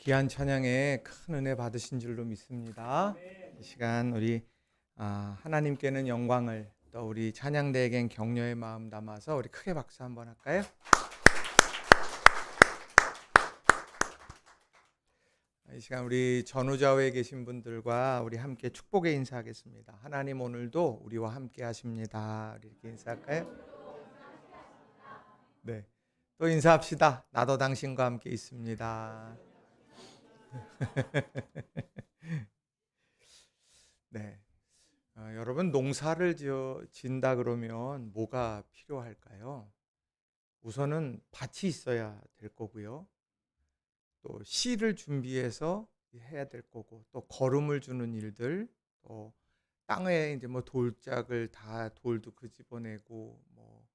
귀한 찬양에 큰 은혜 받으신 줄로 믿습니다. 이 시간 우리 하나님께는 영광을, 또 우리 찬양대에겐 격려의 마음 담아서 우리 크게 박수 한번 할까요? 이 시간 우리 전우좌우에 계신 분들과 우리 함께 축복의 인사하겠습니다. 하나님 오늘도 우리와 함께 하십니다. 이렇게 인사할까요? 네, 또 인사합시다. 나도 당신과 함께 있습니다. 네, 여러분 농사를 진다 그러면 뭐가 필요할까요? 우선은 밭이 있어야 될 거고요. 또 씨를 준비해서 해야 될 거고, 또 거름을 주는 일들, 또 땅에 이제 뭐 돌짝을 다 돌도 끄집어내고, 뭐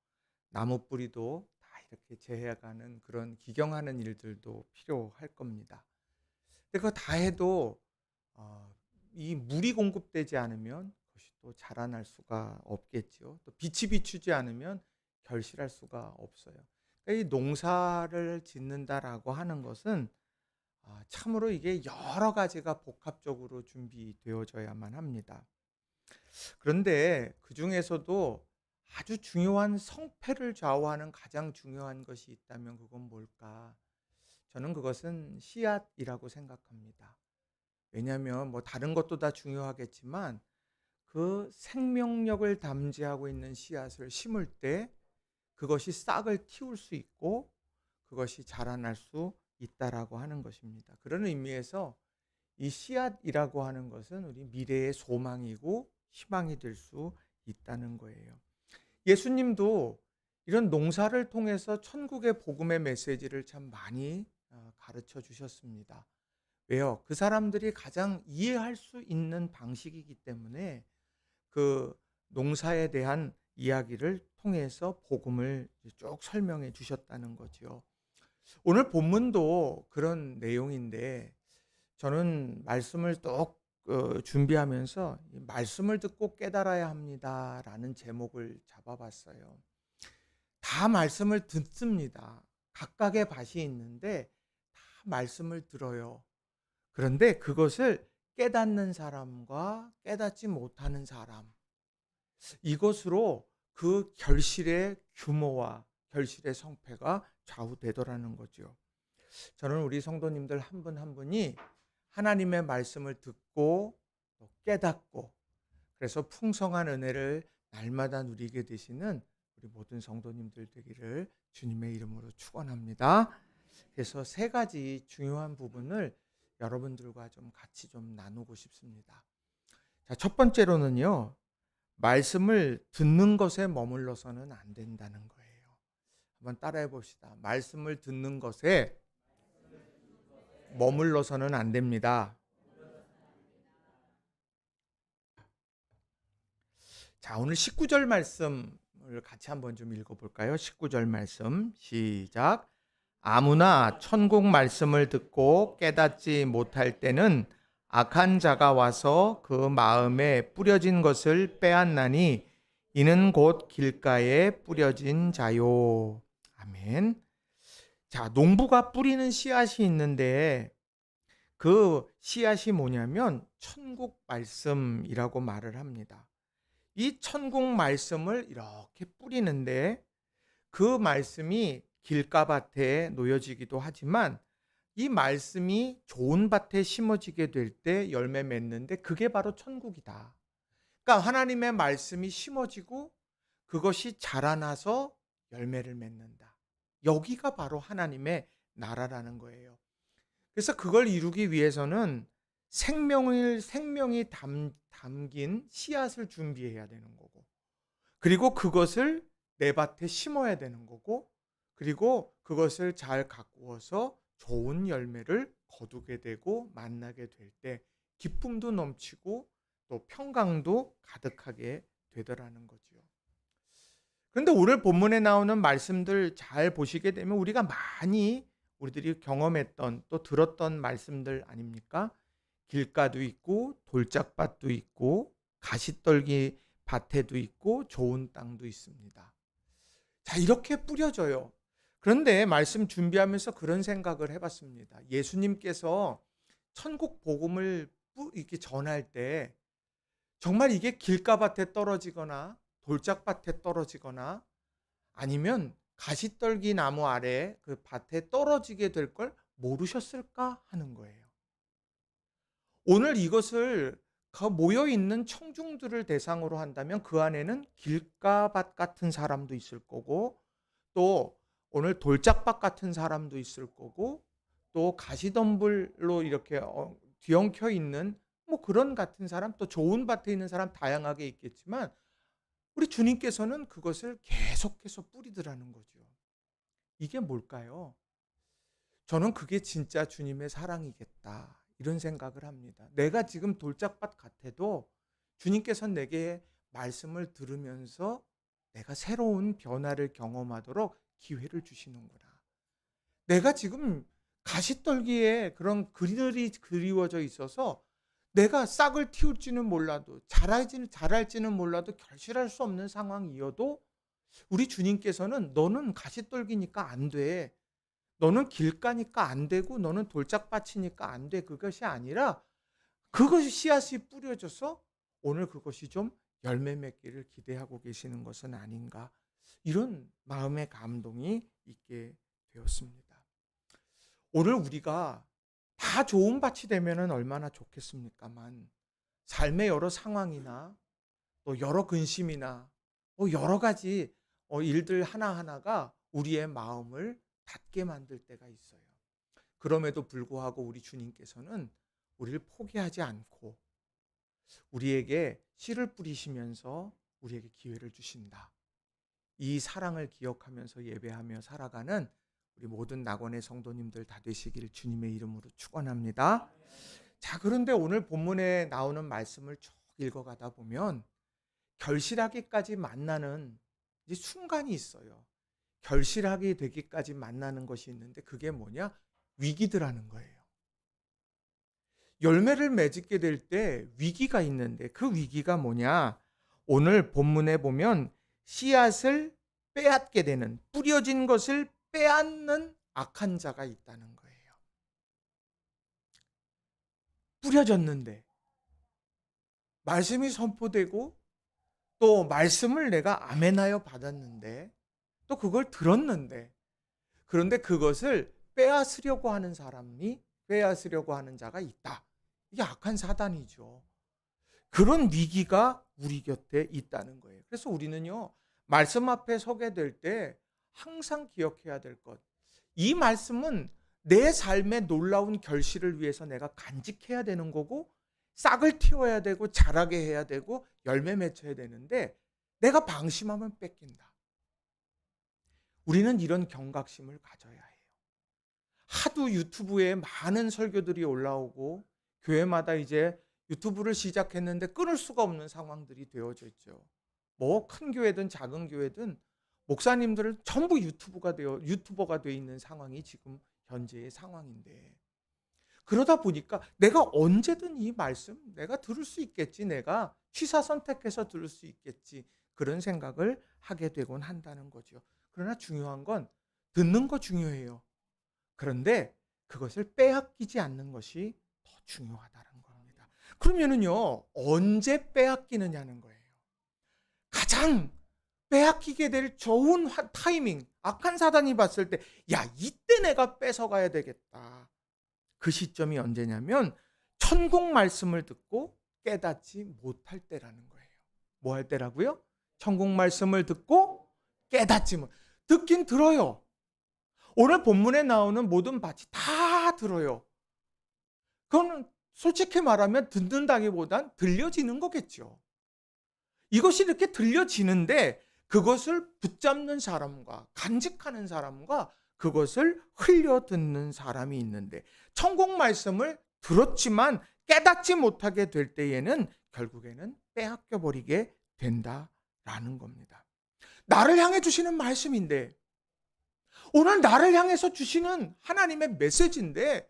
나무 뿌리도 다 이렇게 재해가는 그런 기경하는 일들도 필요할 겁니다. 근데 그거 다 해도 이 물이 공급되지 않으면 그것이 또 자라날 수가 없겠죠. 또 빛이 비추지 않으면 결실할 수가 없어요. 그러니까 이 농사를 짓는다라고 하는 것은 참으로 이게 여러 가지가 복합적으로 준비되어져야만 합니다. 그런데 그 중에서도 아주 중요한 성패를 좌우하는 가장 중요한 것이 있다면 그건 뭘까? 저는 그것은 씨앗이라고 생각합니다. 왜냐하면 뭐 다른 것도 다 중요하겠지만 그 생명력을 담지하고 있는 씨앗을 심을 때 그것이 싹을 틔울 수 있고 그것이 자라날 수 있다라고 하는 것입니다. 그런 의미에서 이 씨앗이라고 하는 것은 우리 미래의 소망이고 희망이 될 수 있다는 거예요. 예수님도 이런 농사를 통해서 천국의 복음의 메시지를 참 많이 가르쳐 주셨습니다. 왜요? 그 사람들이 가장 이해할 수 있는 방식이기 때문에 그 농사에 대한 이야기를 통해서 복음을 쭉 설명해 주셨다는 거죠. 오늘 본문도 그런 내용인데 저는 말씀을 또 준비하면서 이 말씀을 듣고 깨달아야 합니다라는 제목을 잡아봤어요. 다 말씀을 듣습니다. 각각의 밭이 있는데 다 말씀을 들어요. 그런데 그것을 깨닫는 사람과 깨닫지 못하는 사람, 이것으로 그 결실의 규모와 결실의 성패가 좌우되더라는 거죠. 저는 우리 성도님들 한 분 한 분이 하나님의 말씀을 듣고 또 깨닫고 그래서 풍성한 은혜를 날마다 누리게 되시는 우리 모든 성도님들 되기를 주님의 이름으로 축원합니다. 그래서 세 가지 중요한 부분을 여러분들과 좀 같이 좀 나누고 싶습니다. 자, 첫 번째로는요. 말씀을 듣는 것에 머물러서는 안 된다는 거예요. 한번 따라해 봅시다. 말씀을 듣는 것에 머물러서는 안 됩니다. 자, 오늘 19절 말씀을 같이 한번 좀 읽어볼까요? 19절 말씀 시작. 아무나 천국 말씀을 듣고 깨닫지 못할 때는 악한 자가 와서 그 마음에 뿌려진 것을 빼앗나니 이는 곧 길가에 뿌려진 자요. 아멘. 자, 농부가 뿌리는 씨앗이 있는데 그 씨앗이 뭐냐면 천국 말씀이라고 말을 합니다. 이 천국 말씀을 이렇게 뿌리는데 그 말씀이 길가밭에 놓여지기도 하지만 이 말씀이 좋은 밭에 심어지게 될 때 열매 맺는데 그게 바로 천국이다. 그러니까 하나님의 말씀이 심어지고 그것이 자라나서 열매를 맺는다. 여기가 바로 하나님의 나라라는 거예요. 그래서 그걸 이루기 위해서는 생명이 담긴 씨앗을 준비해야 되는 거고 그리고 그것을 내 밭에 심어야 되는 거고 그리고 그것을 잘 가꾸어서 좋은 열매를 거두게 되고 만나게 될 때 기쁨도 넘치고 또 평강도 가득하게 되더라는 거죠. 그런데 오늘 본문에 나오는 말씀들 잘 보시게 되면 우리가 많이 우리들이 경험했던 또 들었던 말씀들 아닙니까? 길가도 있고 돌짝밭도 있고 가시떨기 밭에도 있고 좋은 땅도 있습니다. 자, 이렇게 뿌려져요. 그런데 말씀 준비하면서 그런 생각을 해봤습니다. 예수님께서 천국 복음을 이렇게 전할 때 정말 이게 길가밭에 떨어지거나 돌짝밭에 떨어지거나 아니면 가시떨기 나무 아래 그 밭에 떨어지게 될 걸 모르셨을까 하는 거예요. 오늘 이것을 모여 있는 청중들을 대상으로 한다면 그 안에는 길가밭 같은 사람도 있을 거고, 또 오늘 돌짝밭 같은 사람도 있을 거고, 또 가시덤불로 이렇게 뒤엉켜 있는 뭐 그런 같은 사람, 또 좋은 밭에 있는 사람 다양하게 있겠지만, 우리 주님께서는 그것을 계속해서 뿌리더라는 거죠. 이게 뭘까요? 저는 그게 진짜 주님의 사랑이겠다, 이런 생각을 합니다. 내가 지금 돌짝밭 같아도 주님께서는 내게 말씀을 들으면서 내가 새로운 변화를 경험하도록 기회를 주시는구나. 내가 지금 가시떨기에 그런 그늘이 그리워져 있어서 내가 싹을 틔울지는 몰라도 자랄지는 몰라도 결실할 수 없는 상황이어도 우리 주님께서는 너는 가시떨기니까 안 돼. 너는 길가니까 안 되고 너는 돌짝밭이니까 안 돼. 그것이 아니라 그것이 씨앗이 뿌려져서 오늘 그것이 좀 열매 맺기를 기대하고 계시는 것은 아닌가. 이런 마음의 감동이 있게 되었습니다. 오늘 우리가 다 좋은 밭이 되면 얼마나 좋겠습니까만 삶의 여러 상황이나 또 여러 근심이나 여러 가지 일들 하나하나가 우리의 마음을 닫게 만들 때가 있어요. 그럼에도 불구하고 우리 주님께서는 우리를 포기하지 않고 우리에게 씨를 뿌리시면서 우리에게 기회를 주신다. 이 사랑을 기억하면서 예배하며 살아가는 우리 모든 낙원의 성도님들 다 되시기를 주님의 이름으로 축원합니다. 자, 그런데 오늘 본문에 나오는 말씀을 쭉 읽어가다 보면 결실하기까지 만나는 이제 순간이 있어요. 결실하게 되기까지 만나는 것이 있는데 그게 뭐냐? 위기들하는 거예요. 열매를 맺게 될 때 위기가 있는데 그 위기가 뭐냐? 오늘 본문에 보면 씨앗을 빼앗게 되는, 뿌려진 것을 빼앗는 악한 자가 있다는 거예요. 뿌려졌는데 말씀이 선포되고 또 말씀을 내가 아멘하여 받았는데 또 그걸 들었는데 그런데 그것을 빼앗으려고 하는 자가 있다. 이게 악한 사단이죠. 그런 위기가 우리 곁에 있다는 거예요. 그래서 우리는요, 말씀 앞에 서게 될 때 항상 기억해야 될 것. 이 말씀은 내 삶의 놀라운 결실을 위해서 내가 간직해야 되는 거고 싹을 틔워야 되고 자라게 해야 되고 열매 맺혀야 되는데 내가 방심하면 뺏긴다. 우리는 이런 경각심을 가져야 해요. 하도 유튜브에 많은 설교들이 올라오고 교회마다 이제 유튜브를 시작했는데 끊을 수가 없는 상황들이 되어져 있죠. 뭐 큰 교회든 작은 교회든 목사님들은 전부 유튜버가 되어 있는 상황이 지금 현재의 상황인데 그러다 보니까 내가 언제든 이 말씀 내가 들을 수 있겠지, 내가 취사 선택해서 들을 수 있겠지, 그런 생각을 하게 되곤 한다는 거죠. 그러나 중요한 건 듣는 거 중요해요. 그런데 그것을 빼앗기지 않는 것이 더 중요하다는 겁니다. 그러면은요, 언제 빼앗기느냐는 거예요. 가장 빼앗기게 될 좋은 타이밍, 악한 사단이 봤을 때, 야, 이때 내가 뺏어가야 되겠다. 그 시점이 언제냐면 천국 말씀을 듣고 깨닫지 못할 때라는 거예요. 뭐 할 때라고요? 천국 말씀을 듣고 깨닫지 못. 듣긴 들어요. 오늘 본문에 나오는 모든 밭이 다 들어요. 그거는 솔직히 말하면 듣는다기보단 들려지는 거겠죠. 이것이 이렇게 들려지는데 그것을 붙잡는 사람과 간직하는 사람과 그것을 흘려듣는 사람이 있는데 천국 말씀을 들었지만 깨닫지 못하게 될 때에는 결국에는 빼앗겨 버리게 된다라는 겁니다. 나를 향해 주시는 말씀인데 오늘 나를 향해서 주시는 하나님의 메시지인데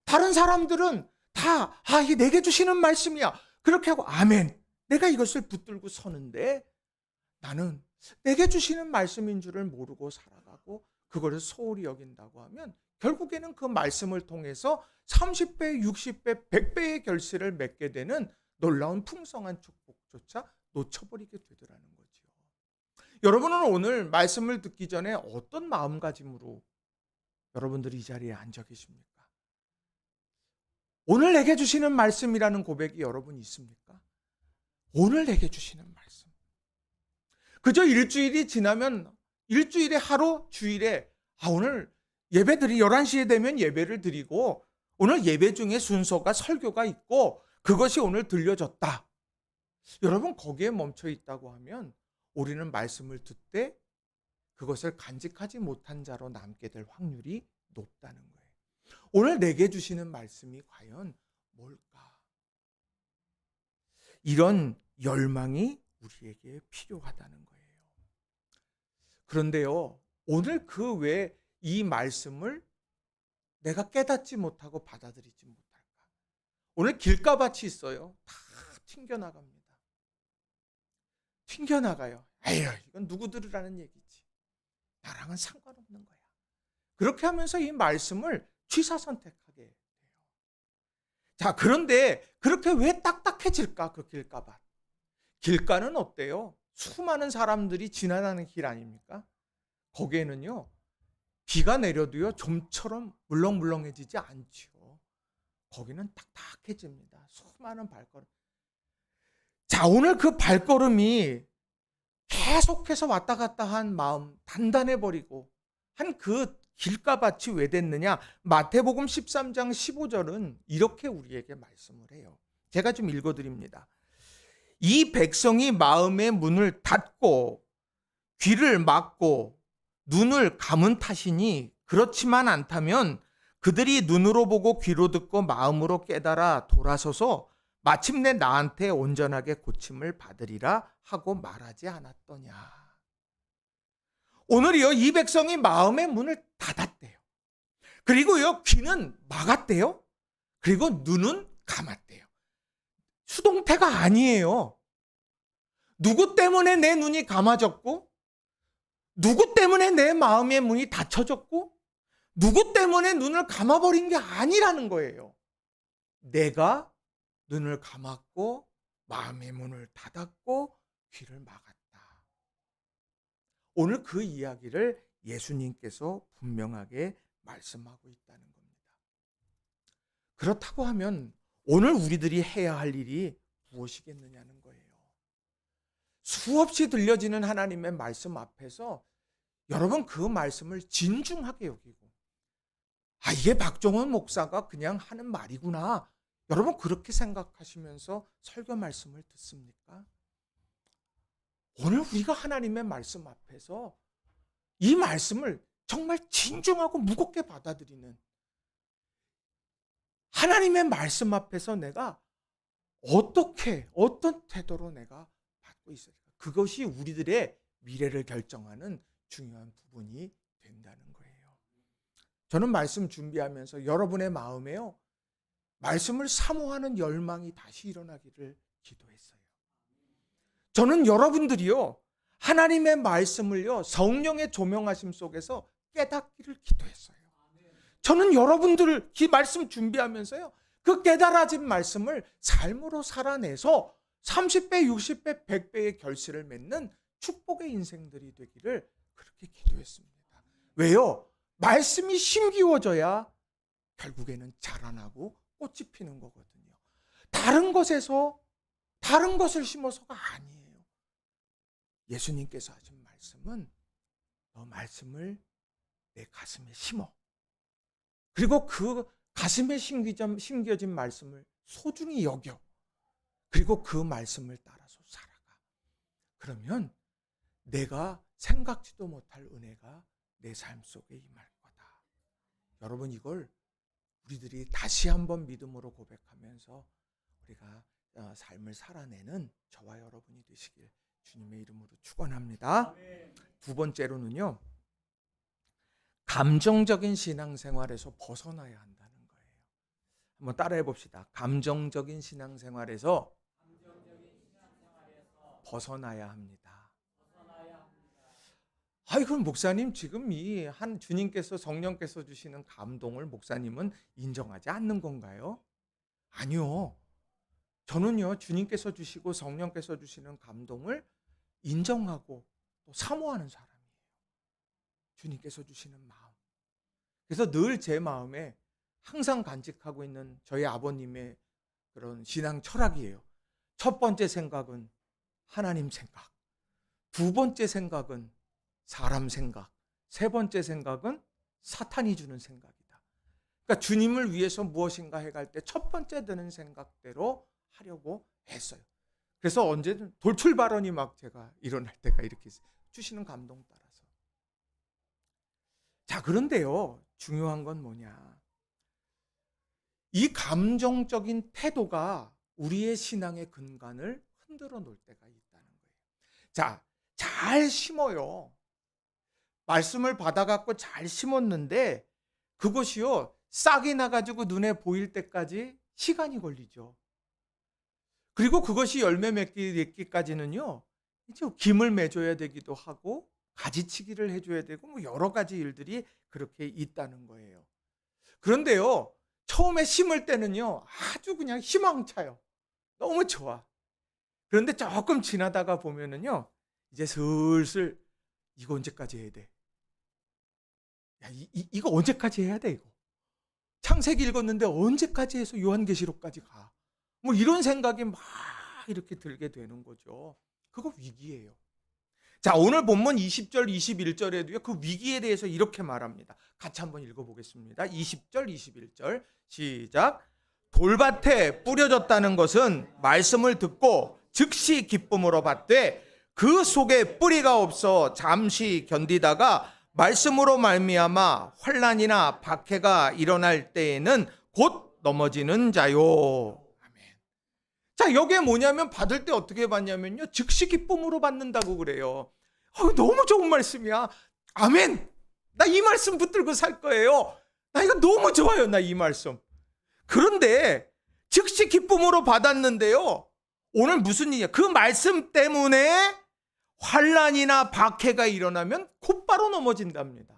다른 사람들은 다 이게 내게 주시는 말씀이야. 그렇게 하고 아멘. 내가 이것을 붙들고 서는데 나는 내게 주시는 말씀인 줄을 모르고 살아가고 그거를 소홀히 여긴다고 하면 결국에는 그 말씀을 통해서 30배, 60배, 100배의 결실을 맺게 되는 놀라운 풍성한 축복조차 놓쳐버리게 되더라는 거죠. 여러분은 오늘 말씀을 듣기 전에 어떤 마음가짐으로 여러분들이 이 자리에 앉아 계십니까? 오늘 내게 주시는 말씀이라는 고백이 여러분 있습니까? 오늘 내게 주시는 말씀. 그저 일주일이 지나면 일주일에 하루, 주일에 오늘 예배들이 11시에 되면 예배를 드리고 오늘 예배 중에 순서가 설교가 있고 그것이 오늘 들려졌다. 여러분 거기에 멈춰 있다고 하면 우리는 말씀을 듣되 그것을 간직하지 못한 자로 남게 될 확률이 높다는 거예요. 오늘 내게 주시는 말씀이 과연 뭘까? 이런 열망이 우리에게 필요하다는 거예요. 그런데요, 오늘 그 외에 이 말씀을 내가 깨닫지 못하고 받아들이지 못할까? 오늘 길가밭이 있어요. 다 튕겨나갑니다. 튕겨나가요. 에휴, 이건 누구 들으라는 얘기지. 나랑은 상관없는 거야. 그렇게 하면서 이 말씀을 취사선택하게 돼요. 자, 그런데 그렇게 왜 딱딱해질까? 그 길가밭. 길가는 어때요? 수많은 사람들이 지나가는 길 아닙니까? 거기에는요, 비가 내려도요, 좀처럼 물렁물렁해지지 않죠. 거기는 딱딱해집니다. 수많은 발걸음. 자, 오늘 그 발걸음이 계속해서 왔다 갔다 한 마음 단단해버리고 한 그 길가밭이 왜 됐느냐? 마태복음 13장 15절은 이렇게 우리에게 말씀을 해요. 제가 좀 읽어드립니다. 이 백성이 마음의 문을 닫고 귀를 막고 눈을 감은 탓이니 그렇지만 않다면 그들이 눈으로 보고 귀로 듣고 마음으로 깨달아 돌아서서 마침내 나한테 온전하게 고침을 받으리라 하고 말하지 않았더냐. 오늘이요, 이 백성이 마음의 문을 닫았대요. 그리고요, 귀는 막았대요. 그리고 눈은 감았대요. 수동태가 아니에요. 누구 때문에 내 눈이 감아졌고, 누구 때문에 내 마음의 문이 닫혀졌고, 누구 때문에 눈을 감아버린 게 아니라는 거예요. 내가 눈을 감았고, 마음의 문을 닫았고, 귀를 막았다. 오늘 그 이야기를 예수님께서 분명하게 말씀하고 있다는 겁니다. 그렇다고 하면 오늘 우리들이 해야 할 일이 무엇이겠느냐는 거예요. 수없이 들려지는 하나님의 말씀 앞에서 여러분 그 말씀을 진중하게 여기고 이게 박종원 목사가 그냥 하는 말이구나. 여러분 그렇게 생각하시면서 설교 말씀을 듣습니까? 오늘 우리가 하나님의 말씀 앞에서 이 말씀을 정말 진중하고 무겁게 받아들이는 하나님의 말씀 앞에서 내가 어떤 태도로 내가 받고 있을까? 그것이 우리들의 미래를 결정하는 중요한 부분이 된다는 거예요. 저는 말씀 준비하면서 여러분의 마음에요, 말씀을 사모하는 열망이 다시 일어나기를 기도했어요. 저는 여러분들이요, 하나님의 말씀을요, 성령의 조명하심 속에서 깨닫기를 기도했어요. 저는 여러분들 이 말씀 준비하면서요, 그 깨달아진 말씀을 삶으로 살아내서 30배, 60배, 100배의 결실을 맺는 축복의 인생들이 되기를 그렇게 기도했습니다. 왜요? 말씀이 심기워져야 결국에는 자라나고 꽃이 피는 거거든요. 다른 것을 심어서가 아니에요. 예수님께서 하신 말씀은 너 말씀을 내 가슴에 심어. 그리고 그 가슴에 심겨진 말씀을 소중히 여겨. 그리고 그 말씀을 따라서 살아가. 그러면 내가 생각지도 못할 은혜가 내 삶 속에 임할 거다. 여러분 이걸 우리들이 다시 한번 믿음으로 고백하면서 우리가 삶을 살아내는 저와 여러분이 되시길 주님의 이름으로 축원합니다. 두 번째로는요, 감정적인 신앙생활에서 벗어나야 한다는 거예요. 한번 따라해 봅시다. 감정적인 신앙생활에서 벗어나야 합니다. 아이 그럼 목사님 지금 이 한 주님께서 성령께서 주시는 감동을 목사님은 인정하지 않는 건가요? 아니요. 저는요 주님께서 주시고 성령께서 주시는 감동을 인정하고 또 사모하는 사람이에요. 주님께서 주시는 마음. 그래서 늘 제 마음에 항상 간직하고 있는 저희 아버님의 그런 신앙 철학이에요. 첫 번째 생각은 하나님 생각, 두 번째 생각은 사람 생각, 세 번째 생각은 사탄이 주는 생각이다. 그러니까 주님을 위해서 무엇인가 해갈 때 첫 번째 드는 생각대로 하려고 했어요. 그래서 언제든 돌출 발언이 막 제가 일어날 때가 이렇게 있어요. 주시는 감동 따라서. 자, 그런데요, 중요한 건 뭐냐. 이 감정적인 태도가 우리의 신앙의 근간을 흔들어 놓을 때가 있다는 거예요. 자, 잘 심어요. 말씀을 받아갖고 잘 심었는데 그것이요, 싹이 나가지고 눈에 보일 때까지 시간이 걸리죠. 그리고 그것이 열매 맺기까지는요, 이제 김을 매줘야 되기도 하고 가지치기를 해줘야 되고 뭐 여러 가지 일들이 그렇게 있다는 거예요. 그런데요, 처음에 심을 때는요, 아주 그냥 희망차요. 너무 좋아. 그런데 조금 지나다가 보면은요, 이제 슬슬 이거 언제까지 해야 돼? 야, 이거 언제까지 해야 돼, 이거? 창세기 읽었는데 언제까지 해서 요한계시록까지 가? 뭐 이런 생각이 막 이렇게 들게 되는 거죠. 그거 위기예요. 자, 오늘 본문 20절, 21절에도요, 그 위기에 대해서 이렇게 말합니다. 같이 한번 읽어보겠습니다. 20절, 21절. 시작. 돌밭에 뿌려졌다는 것은 말씀을 듣고 즉시 기쁨으로 받되 그 속에 뿌리가 없어 잠시 견디다가 말씀으로 말미암아 환난이나 박해가 일어날 때에는 곧 넘어지는 자요. 아멘. 자, 여기에 뭐냐면 받을 때 어떻게 받냐면요, 즉시 기쁨으로 받는다고 그래요. 너무 좋은 말씀이야. 아멘. 나 이 말씀 붙들고 살 거예요. 나 이거 너무 좋아요. 나 이 말씀. 그런데 즉시 기쁨으로 받았는데요, 오늘 무슨 일이야? 그 말씀 때문에 환난이나 박해가 일어나면 곧바로 넘어진답니다.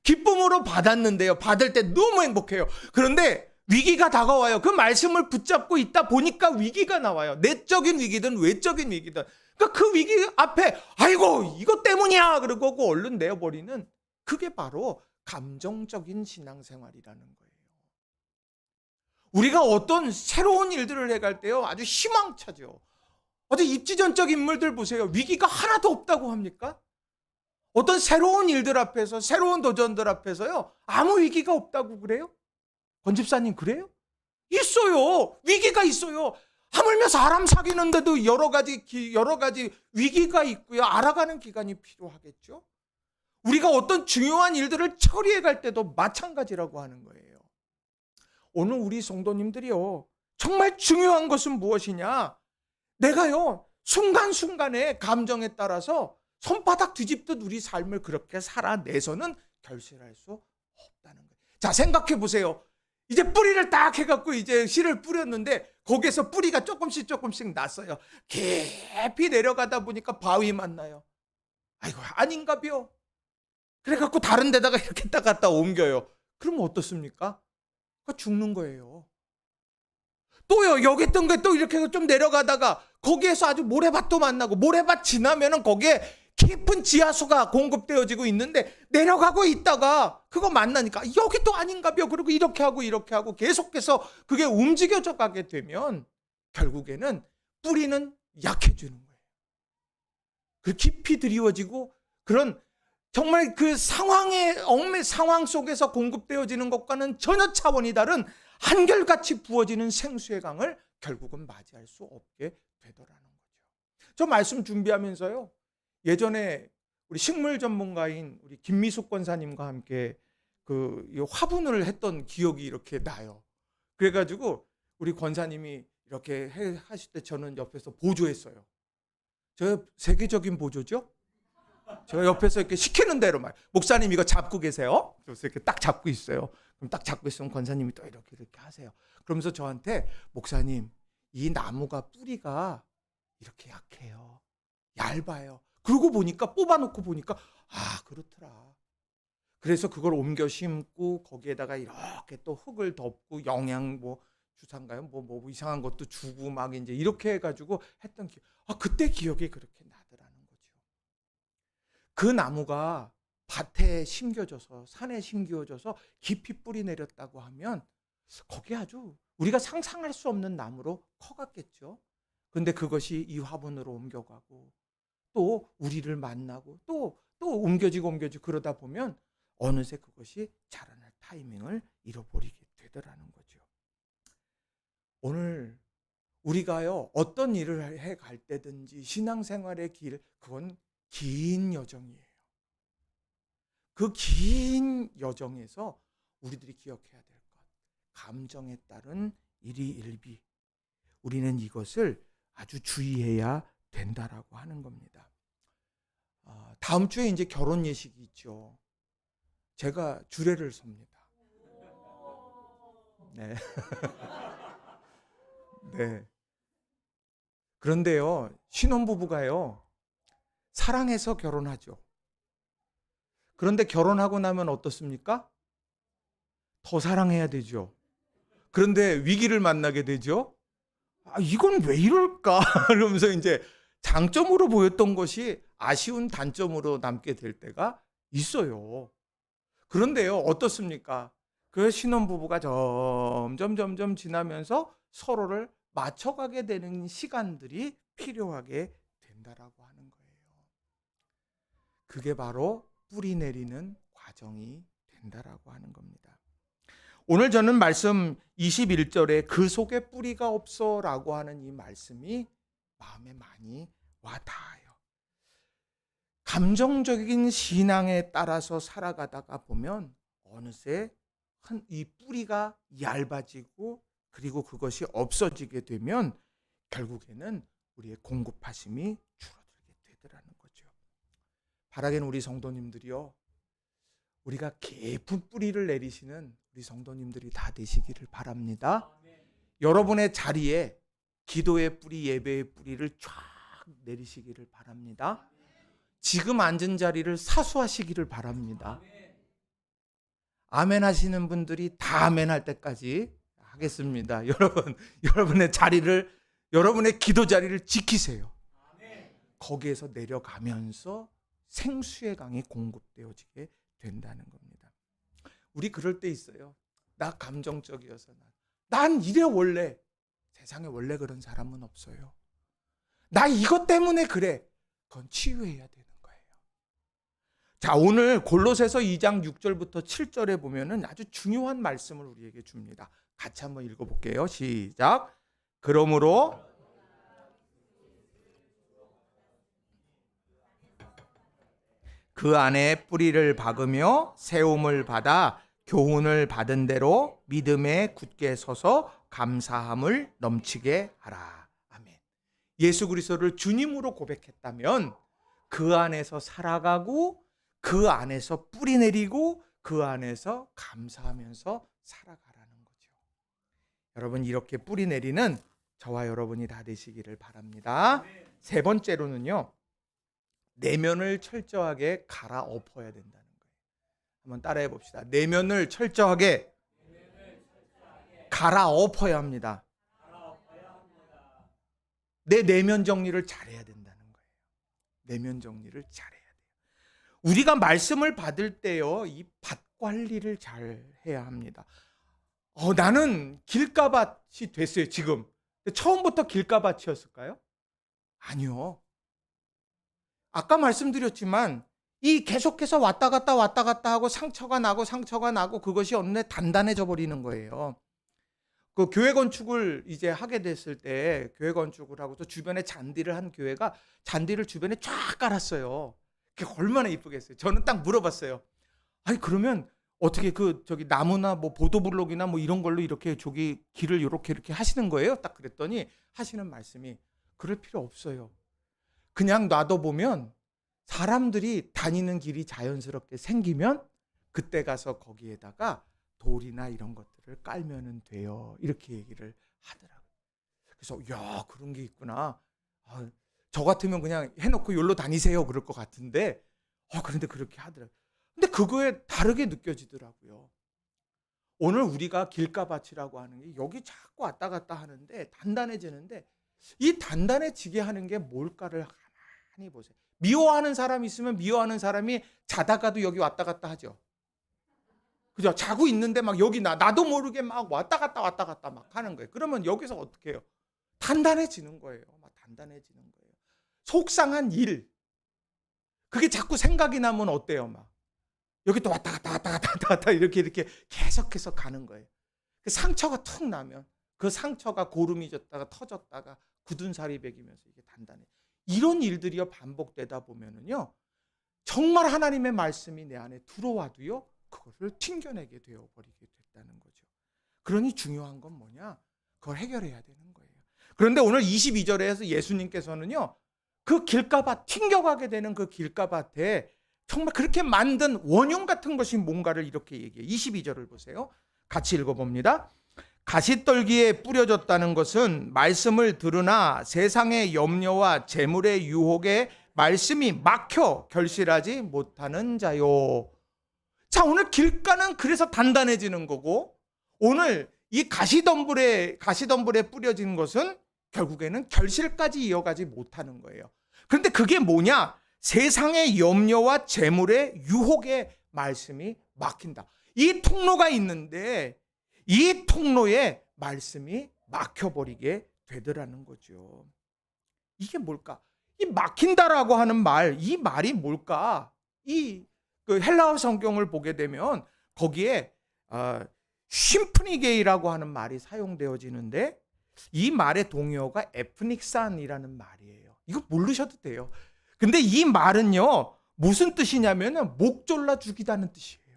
기쁨으로 받았는데요, 받을 때 너무 행복해요. 그런데 위기가 다가와요. 그 말씀을 붙잡고 있다 보니까 위기가 나와요. 내적인 위기든 외적인 위기든. 그러니까 그 위기 앞에 아이고 이것 때문이야 그러고 얼른 내어버리는, 그게 바로 감정적인 신앙생활이라는 거예요. 우리가 어떤 새로운 일들을 해갈 때요, 아주 희망차죠. 어제 입지전적 인물들 보세요. 위기가 하나도 없다고 합니까? 어떤 새로운 일들 앞에서, 새로운 도전들 앞에서요, 아무 위기가 없다고 그래요? 권 집사님 그래요? 있어요. 위기가 있어요. 하물며 사람 사귀는데도 여러 가지 위기가 있고요. 알아가는 기간이 필요하겠죠. 우리가 어떤 중요한 일들을 처리해 갈 때도 마찬가지라고 하는 거예요. 오늘 우리 성도님들이요, 정말 중요한 것은 무엇이냐? 내가요, 순간순간의 감정에 따라서 손바닥 뒤집듯 우리 삶을 그렇게 살아내서는 결실할 수 없다는 거예요. 자, 생각해 보세요. 이제 뿌리를 딱 해갖고 이제 씨를 뿌렸는데 거기에서 뿌리가 조금씩 났어요. 깊이 내려가다 보니까 바위 만나요. 아이고, 아닌가벼. 그래갖고 다른 데다가 이렇게 딱 갖다 옮겨요. 그러면 어떻습니까? 죽는 거예요. 또요, 여기 있던 게 또 이렇게 좀 내려가다가 거기에서 아주 모래밭도 만나고, 모래밭 지나면은 거기에 깊은 지하수가 공급되어지고 있는데 내려가고 있다가 그거 만나니까 여기 또 아닌가벼. 그리고 이렇게 하고 계속해서 그게 움직여져 가게 되면 결국에는 뿌리는 약해지는 거예요. 그 깊이 드리워지고 그런 정말 그 상황 속에서 공급되어지는 것과는 전혀 차원이 다른 한결같이 부어지는 생수의 강을 결국은 맞이할 수 없게 되더라는 거죠. 저 말씀 준비하면서요, 예전에 우리 식물 전문가인 우리 김미숙 권사님과 함께 그 화분을 했던 기억이 이렇게 나요. 그래가지고 우리 권사님이 이렇게 하실 때 저는 옆에서 보조했어요. 저 세계적인 보조죠? 제가 옆에서 이렇게 시키는 대로 목사님 이거 잡고 계세요. 그래서 이렇게 딱 잡고 있어요. 그럼 딱 잡고 있으면 권사님이 또 이렇게 하세요. 그러면서 저한테 목사님 이 나무가 뿌리가 이렇게 약해요. 얇아요. 그러고 보니까 뽑아놓고 보니까 그렇더라. 그래서 그걸 옮겨 심고 거기에다가 이렇게 또 흙을 덮고 영양 뭐 주사인가요? 뭐 이상한 것도 주고 막 이제 이렇게 해가지고 했던 그때 기억이 그렇게 나더라는 거죠. 그 나무가 밭에 심겨져서 산에 심겨져서 깊이 뿌리 내렸다고 하면 거기 아주 우리가 상상할 수 없는 나무로 커갔겠죠. 근데 그것이 이 화분으로 옮겨가고 또 우리를 만나고 또 옮겨지고 그러다 보면 어느새 그것이 자라날 타이밍을 잃어버리게 되더라는 거죠. 오늘 우리가요 어떤 일을 해 갈 때든지 신앙생활의 길 그건 긴 여정이에요. 그 긴 여정에서 우리들이 기억해야 될 것, 감정에 따른 일희일비, 우리는 이것을 아주 주의해야 된다라고 하는 겁니다. 다음 주에 이제 결혼 예식이 있죠. 제가 주례를 섭니다. 네. 네. 그런데요, 신혼부부가요, 사랑해서 결혼하죠. 그런데 결혼하고 나면 어떻습니까? 더 사랑해야 되죠. 그런데 위기를 만나게 되죠. 이건 왜 이럴까? 이러면서 이제 장점으로 보였던 것이 아쉬운 단점으로 남게 될 때가 있어요. 그런데요, 어떻습니까? 그 신혼부부가 점점 지나면서 서로를 맞춰가게 되는 시간들이 필요하게 된다라고 하는 거예요. 그게 바로 뿌리 내리는 과정이 된다라고 하는 겁니다. 오늘 저는 말씀 21절에 그 속에 뿌리가 없어라고 하는 이 말씀이 마음에 많이 와닿아요. 감정적인 신앙에 따라서 살아가다가 보면 어느새 이 뿌리가 얇아지고 그리고 그것이 없어지게 되면 결국에는 우리의 공급하심이 줄어들게 되더라는 거죠. 바라기는 우리 성도님들이요, 우리가 깊은 뿌리를 내리시는 우리 성도님들이 다 되시기를 바랍니다. 여러분의 자리에 기도의 뿌리, 예배의 뿌리를 쫙 내리시기를 바랍니다. 지금 앉은 자리를 사수하시기를 바랍니다. 아멘 하시는 분들이 다 아멘 할 때까지 하겠습니다. 여러분의 자리를, 여러분의 기도 자리를 지키세요. 거기에서 내려가면서 생수의 강이 공급되어지게 된다는 겁니다. 우리 그럴 때 있어요. 나 감정적이어서 난 이래 원래. 세상에 원래 그런 사람은 없어요. 나 이것 때문에 그래. 그건 치유해야 되는 거예요. 자, 오늘 골로새서 2장 6절부터 7절에 보면은 아주 중요한 말씀을 우리에게 줍니다. 같이 한번 읽어볼게요. 시작. 그러므로 그 안에 뿌리를 박으며 세움을 받아 교훈을 받은 대로 믿음에 굳게 서서 감사함을 넘치게 하라. 아멘. 예수 그리스도를 주님으로 고백했다면 그 안에서 살아가고 그 안에서 뿌리 내리고 그 안에서 감사하면서 살아가라는 거죠. 여러분, 이렇게 뿌리 내리는 저와 여러분이 다 되시기를 바랍니다. 세 번째로는요, 내면을 철저하게 갈아엎어야 된다는 거예요. 한번 따라해 봅시다. 내면을 철저하게 갈아엎어야 합니다. 내 내면 정리를 잘해야 된다는 거예요. 내면 정리를 잘해야 돼요. 우리가 말씀을 받을 때요, 이 밭 관리를 잘 해야 합니다. 나는 길가밭이 됐어요, 지금. 처음부터 길가밭이었을까요? 아니요. 아까 말씀드렸지만 이 계속해서 왔다 갔다 하고 상처가 나고 그것이 어느 날 단단해져 버리는 거예요. 그 교회 건축을 이제 하게 됐을 때 교회 건축을 하고 또 주변에 잔디를 한 교회가 잔디를 주변에 쫙 깔았어요. 그게 얼마나 이쁘겠어요. 저는 딱 물어봤어요. 아니 그러면 어떻게 저기 나무나 뭐 보도블록이나 뭐 이런 걸로 이렇게 저기 길을 이렇게 하시는 거예요? 딱 그랬더니 하시는 말씀이 그럴 필요 없어요. 그냥 놔둬보면 사람들이 다니는 길이 자연스럽게 생기면 그때 가서 거기에다가 돌이나 이런 것들을 깔면은 돼요. 이렇게 얘기를 하더라고요. 그래서 야, 그런 게 있구나. 저 같으면 그냥 해놓고 욜로 다니세요 그럴 것 같은데 그런데 그렇게 하더라고요. 근데 그거에 다르게 느껴지더라고요. 오늘 우리가 길가밭이라고 하는 게 여기 자꾸 왔다 갔다 하는데 단단해지는데 이 단단해지게 하는 게 뭘까를 가만히 보세요. 미워하는 사람이 있으면 미워하는 사람이 자다가도 여기 왔다 갔다 하죠. 그죠? 자고 있는데 막 여기 나도 모르게 막 왔다 갔다 막 하는 거예요. 그러면 여기서 어떻게 해요? 단단해지는 거예요. 막 단단해지는 거예요. 속상한 일. 그게 자꾸 생각이 나면 어때요? 막 여기 또 왔다 갔다 이렇게 계속해서 가는 거예요. 그 상처가 툭 나면 그 상처가 고름이 졌다가 터졌다가 굳은 살이 배기면서 이게 단단해. 이런 일들이요 반복되다 보면은요 정말 하나님의 말씀이 내 안에 들어와도요 그것을 튕겨내게 되어버리게 됐다는 거죠. 그러니 중요한 건 뭐냐? 그걸 해결해야 되는 거예요. 그런데 오늘 22절에서 예수님께서는요 그 길가밭, 튕겨가게 되는 그 길가밭에 정말 그렇게 만든 원흉 같은 것이 뭔가를 이렇게 얘기해요. 22절을 보세요. 같이 읽어봅니다. 가시떨기에 뿌려졌다는 것은 말씀을 들으나 세상의 염려와 재물의 유혹에 말씀이 막혀 결실하지 못하는 자요. 자, 오늘 길가는 그래서 단단해지는 거고 오늘 이 가시덤불에 뿌려진 것은 결국에는 결실까지 이어가지 못하는 거예요. 그런데 그게 뭐냐? 세상의 염려와 재물의 유혹에 말씀이 막힌다. 이 통로가 있는데 이 통로에 말씀이 막혀버리게 되더라는 거죠. 이게 뭘까? 이 막힌다라고 하는 말, 이 말이 뭘까? 그 헬라어 성경을 보게 되면 거기에 심프니게이라고 하는 말이 사용되어지는데 이 말의 동의어가 에프닉산이라는 말이에요. 이거 모르셔도 돼요. 근데 이 말은요 무슨 뜻이냐면 목졸라 죽이다는 뜻이에요.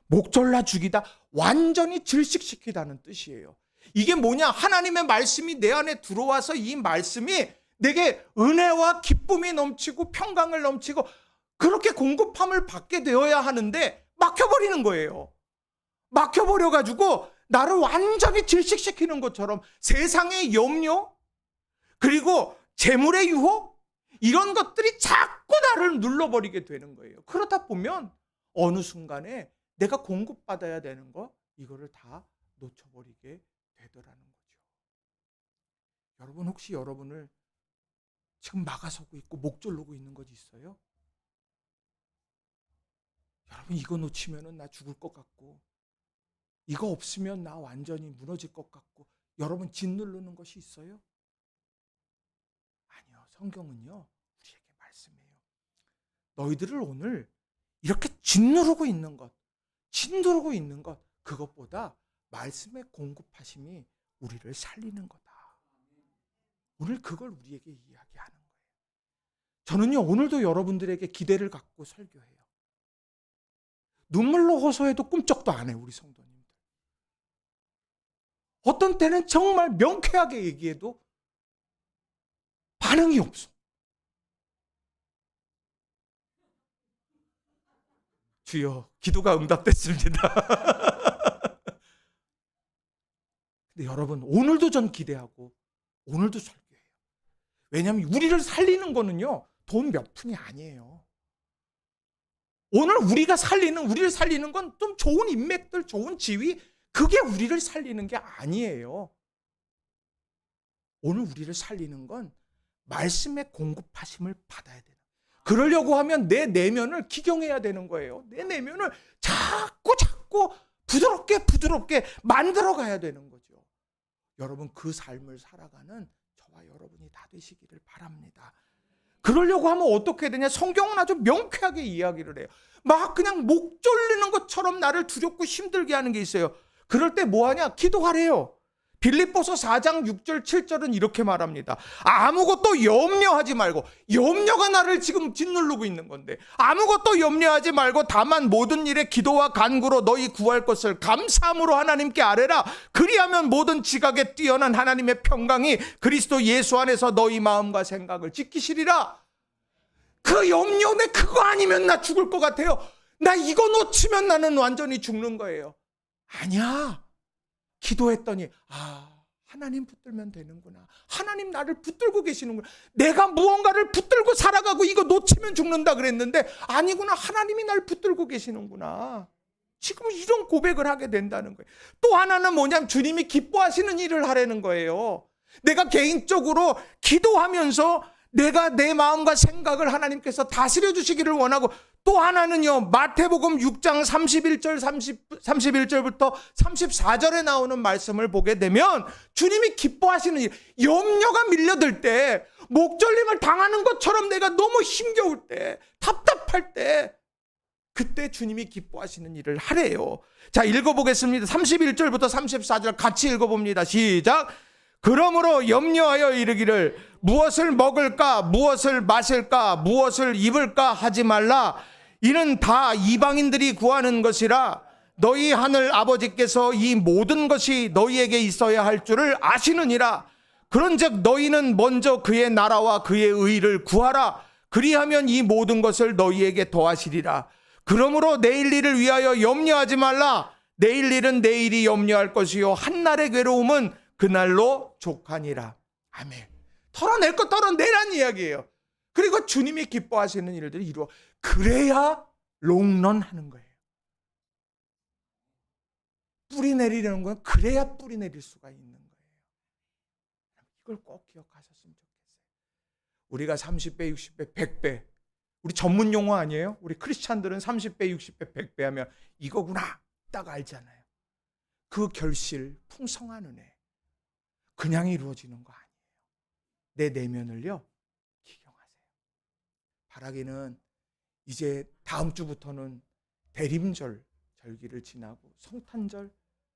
목졸라 죽이다, 완전히 질식시키다는 뜻이에요. 이게 뭐냐? 하나님의 말씀이 내 안에 들어와서 이 말씀이 내게 은혜와 기쁨이 넘치고 평강을 넘치고 그렇게 공급함을 받게 되어야 하는데 막혀버리는 거예요. 막혀버려가지고 나를 완전히 질식시키는 것처럼 세상의 염려 그리고 재물의 유혹 이런 것들이 자꾸 나를 눌러버리게 되는 거예요. 그러다 보면 어느 순간에 내가 공급받아야 되는 거 이거를 다 놓쳐버리게 되더라는 거죠. 여러분 혹시 여러분을 지금 막아서고 있고 목 졸르고 있는 것 있어요? 여러분 이거 놓치면 나 죽을 것 같고 이거 없으면 나 완전히 무너질 것 같고 여러분 짓누르는 것이 있어요? 아니요. 성경은요 우리에게 말씀해요. 너희들을 오늘 이렇게 짓누르고 있는 것 그것보다 말씀의 공급하심이 우리를 살리는 거다. 오늘 그걸 우리에게 이야기하는 거예요. 저는요 오늘도 여러분들에게 기대를 갖고 설교해요. 눈물로 호소해도 꿈쩍도 안 해요. 우리 성도님들. 어떤 때는 정말 명쾌하게 얘기해도 반응이 없어. 주여, 기도가 응답됐습니다. 근데 여러분, 오늘도 전 기대하고 오늘도 설교해요. 왜냐하면 우리를 살리는 거는요, 돈 몇 푼이 아니에요. 오늘 우리를 살리는 건 좀 좋은 인맥들, 좋은 지위, 그게 우리를 살리는 게 아니에요. 오늘 우리를 살리는 건 말씀의 공급하심을 받아야 돼요. 그러려고 하면 내 내면을 기경해야 되는 거예요. 내 내면을 자꾸 부드럽게 만들어 가야 되는 거죠. 여러분 그 삶을 살아가는 저와 여러분이 다 되시기를 바랍니다. 그러려고 하면 어떻게 되냐? 성경은 아주 명쾌하게 이야기를 해요. 막 그냥 목 졸리는 것처럼 나를 두렵고 힘들게 하는 게 있어요. 그럴 때 뭐 하냐? 기도하래요. 빌립보서 4장 6절 7절은 이렇게 말합니다. 아무것도 염려하지 말고, 염려가 나를 지금 짓누르고 있는 건데 아무것도 염려하지 말고 다만 모든 일에 기도와 간구로 너희 구할 것을 감사함으로 하나님께 아뢰라. 그리하면 모든 지각에 뛰어난 하나님의 평강이 그리스도 예수 안에서 너희 마음과 생각을 지키시리라. 그 염려, 내 그거 아니면 나 죽을 것 같아요. 나 이거 놓치면 나는 완전히 죽는 거예요. 아니야. 기도했더니 하나님 붙들면 되는구나. 하나님 나를 붙들고 계시는구나. 내가 무언가를 붙들고 살아가고 이거 놓치면 죽는다 그랬는데 아니구나. 하나님이 날 붙들고 계시는구나. 지금 이런 고백을 하게 된다는 거예요. 또 하나는 뭐냐면 주님이 기뻐하시는 일을 하라는 거예요. 내가 개인적으로 기도하면서 내가 내 마음과 생각을 하나님께서 다스려 주시기를 원하고, 또 하나는요, 마태복음 6장 31절부터 34절에 나오는 말씀을 보게 되면 주님이 기뻐하시는 일, 염려가 밀려들 때, 목절림을 당하는 것처럼 내가 너무 힘겨울 때, 답답할 때, 그때 주님이 기뻐하시는 일을 하래요. 자, 읽어보겠습니다. 31절부터 34절 같이 읽어봅니다. 시작. 그러므로 염려하여 이르기를 무엇을 먹을까, 무엇을 마실까, 무엇을 입을까 하지 말라. 이는 다 이방인들이 구하는 것이라. 너희 하늘 아버지께서 이 모든 것이 너희에게 있어야 할 줄을 아시느니라. 그런즉 너희는 먼저 그의 나라와 그의 의를 구하라. 그리하면 이 모든 것을 너희에게 더하시리라. 그러므로 내일 일을 위하여 염려하지 말라. 내일 일은 내일이 염려할 것이요 한날의 괴로움은 그날로 족하니라. 아멘. 털어낼 것 털어내란 이야기예요. 그리고 주님이 기뻐하시는 일들을 이루어, 그래야 롱런하는 거예요. 뿌리 내리려는 건 그래야 뿌리 내릴 수가 있는 거예요. 이걸 꼭 기억하셨으면 좋겠어요. 우리가 30배, 60배, 100배, 우리 전문 용어 아니에요? 우리 크리스찬들은 30배, 60배, 100배 하면 이거구나 딱 알잖아요. 그 결실, 풍성한 은혜 그냥 이루어지는 거 아니에요. 내 내면을요 기경하세요. 바라기는 이제 다음 주부터는 대림절 절기를 지나고 성탄절,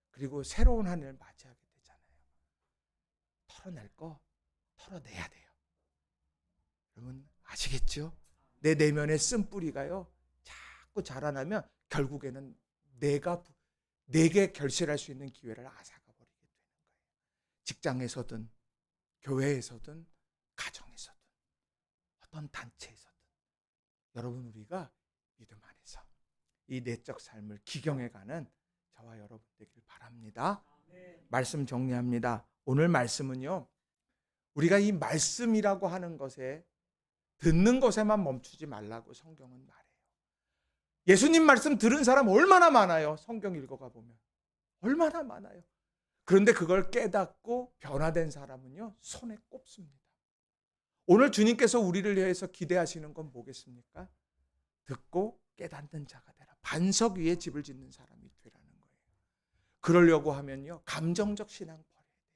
그리고 새로운 한 해를 맞이하게 되잖아요. 털어낼 거 털어내야 돼요. 여러분 아시겠죠? 내 내면의 쓴뿌리가요 자꾸 자라나면 결국에는 내게 결실할 수 있는 기회를 앗아가버리게 되는 거예요. 직장에서든 교회에서든 가정에서든 어떤 단체에서든, 여러분 우리가 믿음 안에서 이 내적 삶을 기경해가는 저와 여러분 되길 바랍니다. 말씀 정리합니다. 오늘 말씀은요, 우리가 이 말씀이라고 하는 것에, 듣는 것에만 멈추지 말라고 성경은 말해요. 예수님 말씀 들은 사람 얼마나 많아요. 성경 읽어가 보면 얼마나 많아요. 그런데 그걸 깨닫고 변화된 사람은요 손에 꼽습니다. 오늘 주님께서 우리를 위해서 기대하시는 건 뭐겠습니까? 듣고 깨닫는 자가 되라. 반석 위에 집을 짓는 사람이 되라는 거예요. 그러려고 하면요 감정적 신앙 버려야 돼요.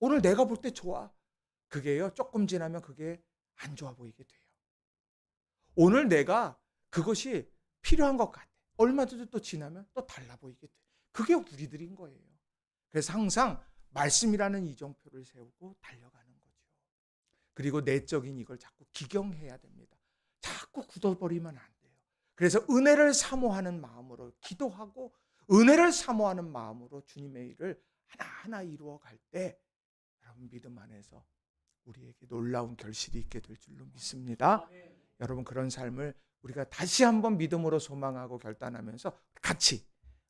오늘 내가 볼 때 좋아. 그게요 조금 지나면 그게 안 좋아 보이게 돼요. 오늘 내가 그것이 필요한 것 같아. 얼마 또 지나면 또 달라 보이게 돼. 그게 우리들인 거예요. 그래서 항상 말씀이라는 이정표를 세우고 달려가는 거죠. 그리고 내적인 이걸 자꾸 기경해야 됩니다. 자꾸 굳어버리면 안 돼요. 그래서 은혜를 사모하는 마음으로 기도하고 은혜를 사모하는 마음으로 주님의 일을 하나하나 이루어갈 때 여러분 믿음 안에서 우리에게 놀라운 결실이 있게 될 줄로 믿습니다. 여러분 그런 삶을 우리가 다시 한번 믿음으로 소망하고 결단하면서 같이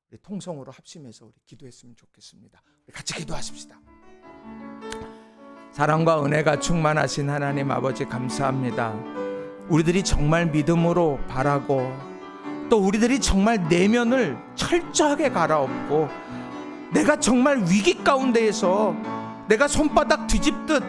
우리 통성으로 합심해서 우리 기도했으면 좋겠습니다. 우리 같이 기도하십시다. 사랑과 은혜가 충만하신 하나님 아버지 감사합니다. 우리들이 정말 믿음으로 바라고 또 우리들이 정말 내면을 철저하게 갈아엎고 내가 정말 위기 가운데에서 내가 손바닥 뒤집듯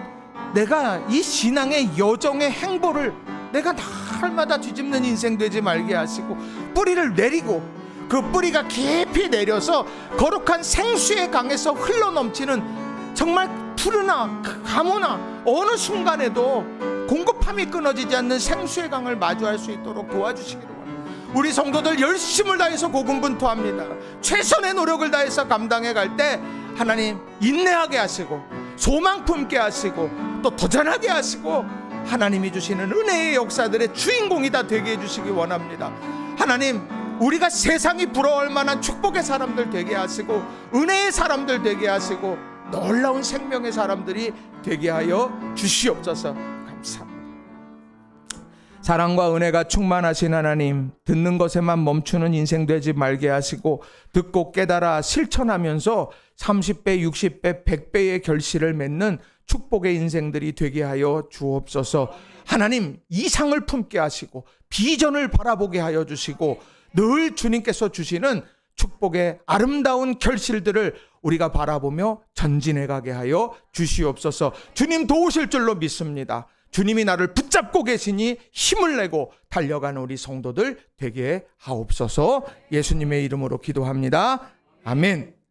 내가 이 신앙의 여정의 행보를 내가 날마다 뒤집는 인생 되지 말게 하시고 뿌리를 내리고 그 뿌리가 깊이 내려서 거룩한 생수의 강에서 흘러넘치는 정말 푸르나 가무나 어느 순간에도 공급함이 끊어지지 않는 생수의 강을 마주할 수 있도록 도와주시기를 원합니다. 우리 성도들 열심을 다해서 고군분투합니다. 최선의 노력을 다해서 감당해 갈 때 하나님 인내하게 하시고 소망 품게 하시고 또 도전하게 하시고 하나님이 주시는 은혜의 역사들의 주인공이 다 되게 해주시기 원합니다. 하나님 우리가 세상이 부러워할 만한 축복의 사람들 되게 하시고 은혜의 사람들 되게 하시고 놀라운 생명의 사람들이 되게 하여 주시옵소서. 감사합니다. 사랑과 은혜가 충만하신 하나님, 듣는 것에만 멈추는 인생 되지 말게 하시고 듣고 깨달아 실천하면서 30배, 60배, 100배의 결실을 맺는 축복의 인생들이 되게 하여 주옵소서. 하나님, 이상을 품게 하시고 비전을 바라보게 하여 주시고 늘 주님께서 주시는 축복의 아름다운 결실들을 우리가 바라보며 전진해 가게 하여 주시옵소서. 주님 도우실 줄로 믿습니다. 주님이 나를 붙잡고 계시니 힘을 내고 달려가는 우리 성도들 되게 하옵소서. 예수님의 이름으로 기도합니다. 아멘.